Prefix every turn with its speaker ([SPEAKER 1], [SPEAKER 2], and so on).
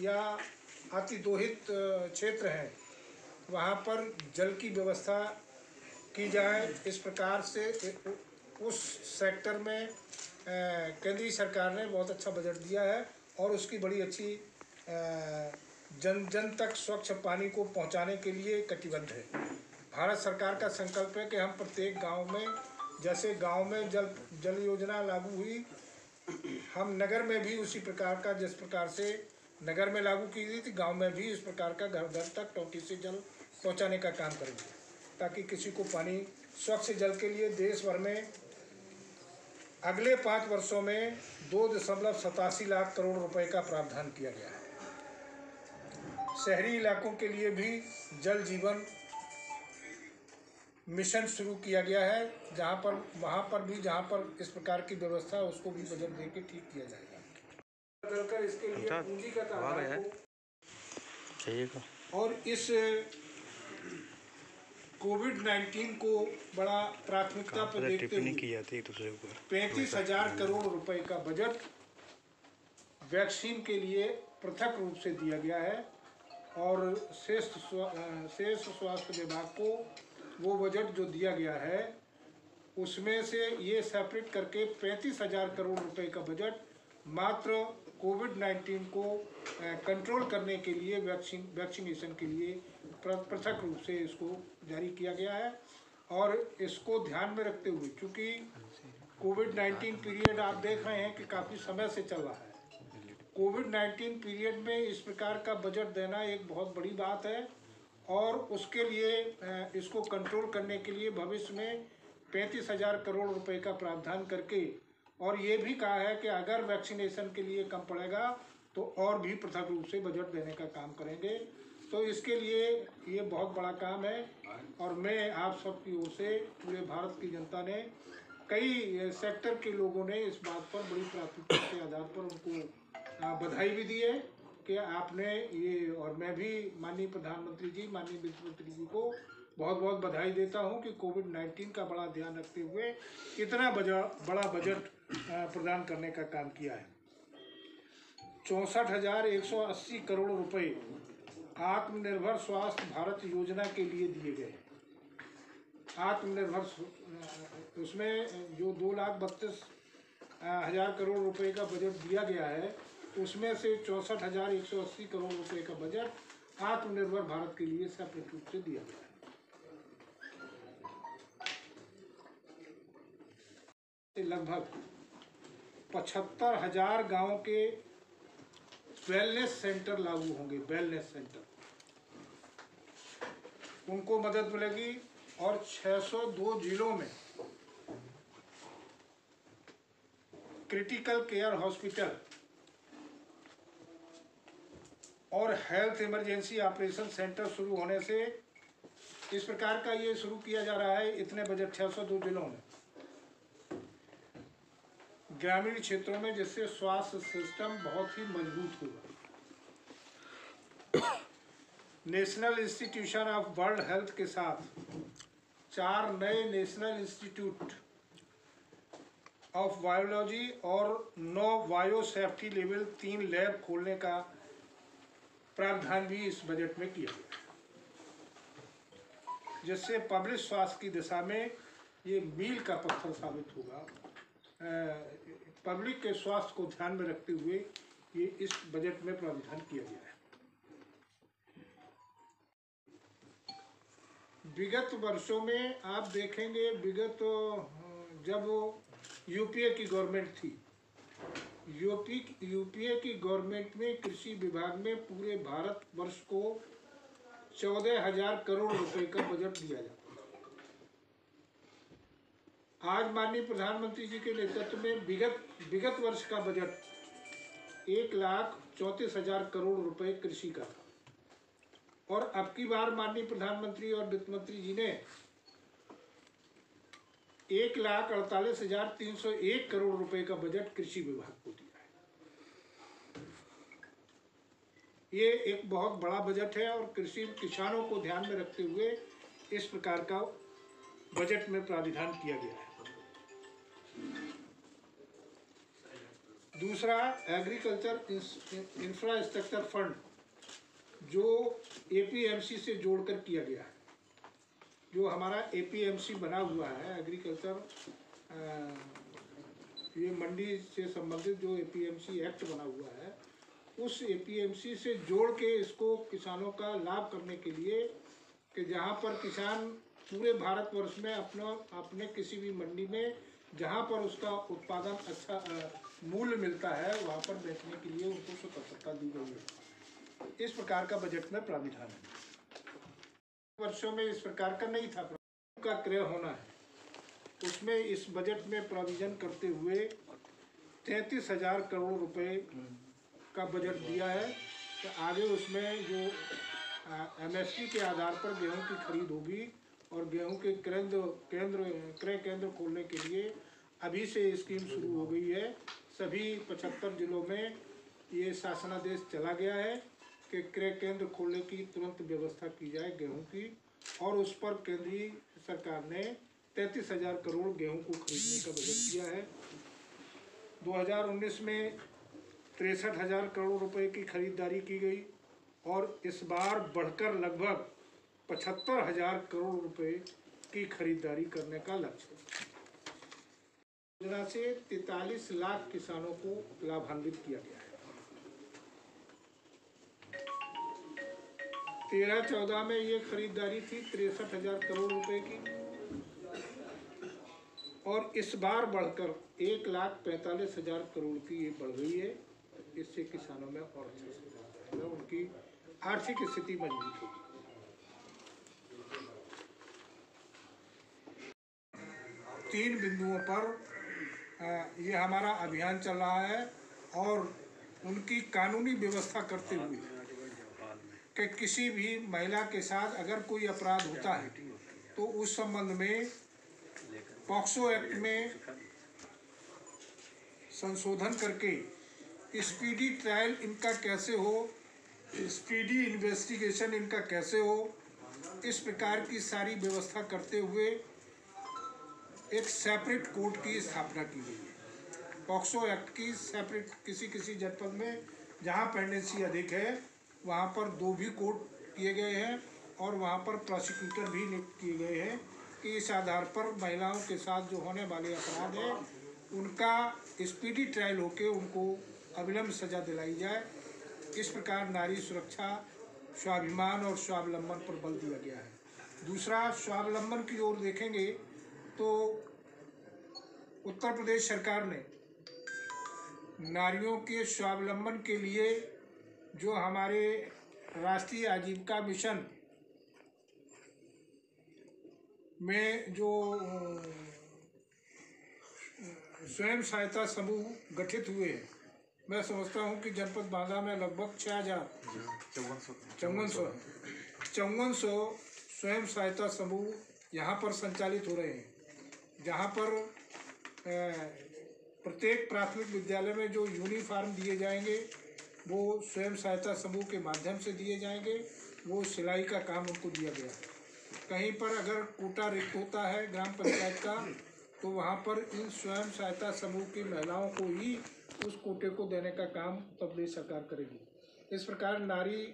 [SPEAKER 1] या अतिदोहित क्षेत्र हैं वहाँ पर जल की व्यवस्था की जाए। इस प्रकार से उस सेक्टर में केंद्रीय सरकार ने बहुत अच्छा बजट दिया है और उसकी बड़ी अच्छी जन जन तक स्वच्छ पानी को पहुंचाने के लिए कटिबद्ध है। भारत सरकार का संकल्प है कि हम प्रत्येक गांव में, जैसे गांव में जल योजना लागू हुई, हम नगर में भी उसी प्रकार का, जिस प्रकार से नगर में लागू की गई थी, गांव में भी इस प्रकार का घर घर तक टंकी से जल पहुंचाने का काम करेंगे, ताकि किसी को पानी, स्वच्छ जल के लिए देश भर में अगले 5 वर्षों में 2.87 लाख करोड़ रुपए का प्रावधान किया गया है। शहरी इलाकों के लिए भी जल जीवन मिशन शुरू किया गया है, वहाँ पर भी जहाँ पर इस प्रकार की व्यवस्था है उसको भी बजट दे के ठीक किया जाएगा। बदलकर इसके लिए पूंजीगत आधार को और इस कोविड-19 को बड़ा प्राथमिकता पर देखते हुए 35,000 करोड़ रुपए का बजट वैक्सीन के लिए पृथक रूप से दिया गया है और शेष स्वास्थ्य विभाग को वो बजट जो दिया गया है उसमें से ये सेपरेट करके 35,000 करोड़ रुपए का बजट मात्र कोविड-19 को कंट्रोल करने के लिए, वैक्सीनेशन के लिए पृथक रूप से इसको जारी किया गया है। और इसको ध्यान में रखते हुए, चूँकि कोविड-19 पीरियड आप देख रहे हैं कि काफ़ी समय से चल रहा है, कोविड-19 पीरियड में इस प्रकार का बजट देना एक बहुत बड़ी बात है और उसके लिए इसको कंट्रोल करने के लिए भविष्य में 35,000 करोड़ रुपए का प्रावधान करके, और ये भी कहा है कि अगर वैक्सीनेशन के लिए कम पड़ेगा तो और भी पृथक रूप से बजट देने का काम करेंगे। तो इसके लिए ये बहुत बड़ा काम है और मैं आप सबकी ओर से, पूरे भारत की जनता ने, कई सेक्टर के लोगों ने इस बात पर बड़ी प्राथमिकता के आधार पर उनको बधाई भी दी है कि आपने ये, और मैं भी माननीय प्रधानमंत्री जी, माननीय वित्त मंत्री जी को बहुत बहुत बधाई देता हूं कि कोविड-19 का बड़ा ध्यान रखते हुए इतना बड़ा बजट प्रदान करने का काम किया है। 64,180 करोड़ रुपए आत्मनिर्भर स्वास्थ्य भारत योजना के लिए दिए गए हैं। आत्मनिर्भर, उसमें जो 2,32,000 करोड़ रुपए का बजट दिया गया है उसमें से 64,180 करोड़ रुपए का बजट आत्मनिर्भर भारत के लिए सेपरेट रूप से दिया गया है। लगभग 75,000 गाँव के वेलनेस सेंटर लागू होंगे। वेलनेस सेंटर, उनको मदद मिलेगी और 602 जिलों में क्रिटिकल केयर हॉस्पिटल और हेल्थ इमरजेंसी ऑपरेशन सेंटर शुरू होने से, इस प्रकार का ये शुरू किया जा रहा है। इतने बजट 602 जिलों में, ग्रामीण क्षेत्रों में, जिससे स्वास्थ्य सिस्टम बहुत ही मजबूत होगा। National institution of world health के साथ 4 नए नेशनल इंस्टीट्यूट ऑफ बायोलॉजी और 9 बायो सेफ्टी लेवल 3 लैब खोलने का प्रावधान भी इस बजट में किया गया, जिससे पब्लिक स्वास्थ्य की दिशा में ये मील का पत्थर साबित होगा। पब्लिक के स्वास्थ्य को ध्यान में रखते हुए ये इस बजट में प्रावधान किया गया है। विगत वर्षों में आप देखेंगे, जब यूपीए की गवर्नमेंट थी, यूपीए की गवर्नमेंट में कृषि विभाग में पूरे भारत वर्ष को 14,000 करोड़ रुपए का बजट दिया जाता है। आज माननीय प्रधानमंत्री जी के नेतृत्व में विगत वर्ष का बजट 1,34,000 करोड़ रुपए कृषि का था और अब की बार माननीय प्रधानमंत्री और वित्त मंत्री जी ने 1,48,301 करोड़ रुपए का बजट कृषि विभाग को दिया है। ये एक बहुत बड़ा बजट है और किसानों को ध्यान में रखते हुए इस प्रकार का बजट में प्रावधान किया गया है। दूसरा एग्रीकल्चर इंफ्रास्ट्रक्चर फंड जो एपीएमसी से जोड़कर किया गया है। जो हमारा एपीएमसी बना हुआ है एग्रीकल्चर, ये मंडी से संबंधित जो एपीएमसी एक्ट बना हुआ है, उस एपीएमसी से जोड़ के इसको किसानों का लाभ करने के लिए कि जहाँ पर किसान पूरे भारतवर्ष में अपने किसी भी मंडी में जहाँ पर उसका उत्पादन अच्छा मूल्य मिलता है वहाँ पर बेचने के लिए उनको स्वतंत्रता दी गई है। इस प्रकार का बजट में प्राविधान है। वर्षों में इस प्रकार का नहीं था। का क्रय होना है, उसमें इस बजट में प्रोविजन करते हुए 33,000 करोड़ रुपए का बजट दिया है। तो आगे उसमें जो एमएसपी के आधार पर गेहूं की खरीद होगी और गेहूं के क्रय केंद्र खोलने के लिए अभी से स्कीम शुरू हो गई है। सभी 75 जिलों में ये शासनादेश चला गया है कि क्रय केंद्र खोलने की तुरंत व्यवस्था की जाए गेहूं की, और उस पर केंद्रीय सरकार ने 33,000 करोड़ गेहूं को खरीदने का बजट दिया है। 2019 में 63,000 करोड़ रुपए की खरीदारी की गई और इस बार बढ़कर लगभग 75,000 करोड़ रुपए की खरीदारी करने का लक्ष्य है। योजना से 43 लाख किसानों को लाभान्वित किया गया है। 13-14 में ये खरीदारी थी 63,000 करोड़ रुपए की, और इस बार बढ़कर 1,45,000 करोड़ की ये बढ़ गई है। इससे किसानों में और अच्छा सुधार आएगा, उनकी आर्थिक स्थिति मजबूत होगी। 3 बिंदुओं पर ये हमारा अभियान चल रहा है, और उनकी कानूनी व्यवस्था करते हुए कि किसी भी महिला के साथ अगर कोई अपराध होता है तो उस संबंध में पॉक्सो एक्ट में संशोधन करके स्पीडी ट्रायल इनका कैसे हो, स्पीडी इन्वेस्टिगेशन इनका कैसे हो, इस प्रकार की सारी व्यवस्था करते हुए एक सेपरेट कोर्ट की स्थापना की गई है। पॉक्सो एक्ट की सेपरेट किसी जनपद में जहां पेंडेंसी अधिक है वहां पर 2 भी कोर्ट किए गए हैं, और वहां पर प्रोसिक्यूटर भी नियुक्त किए गए हैं कि इस आधार पर महिलाओं के साथ जो होने वाले अपराध हैं उनका स्पीडी ट्रायल होकर उनको अविलंब सजा दिलाई जाए। इस प्रकार नारी सुरक्षा, स्वाभिमान और स्वावलंबन पर बल दिया गया है। दूसरा, स्वावलंबन की ओर देखेंगे तो उत्तर प्रदेश सरकार ने नारियों के स्वावलंबन के लिए जो हमारे राष्ट्रीय आजीविका मिशन में जो स्वयं सहायता समूह गठित हुए हैं, मैं समझता हूं कि जनपद बांदा में लगभग 5400 स्वयं सहायता समूह यहाँ पर संचालित हो रहे हैं, जहाँ पर प्रत्येक प्राथमिक विद्यालय में जो यूनिफॉर्म दिए जाएंगे वो स्वयं सहायता समूह के माध्यम से दिए जाएंगे। वो सिलाई का काम उनको दिया गया है। कहीं पर अगर कोटा रिक्त होता है ग्राम पंचायत का तो वहाँ पर इन स्वयं सहायता समूह की महिलाओं को ही उस कोटे को देने का काम उत्तर प्रदेश सरकार करेगी। इस प्रकार नारी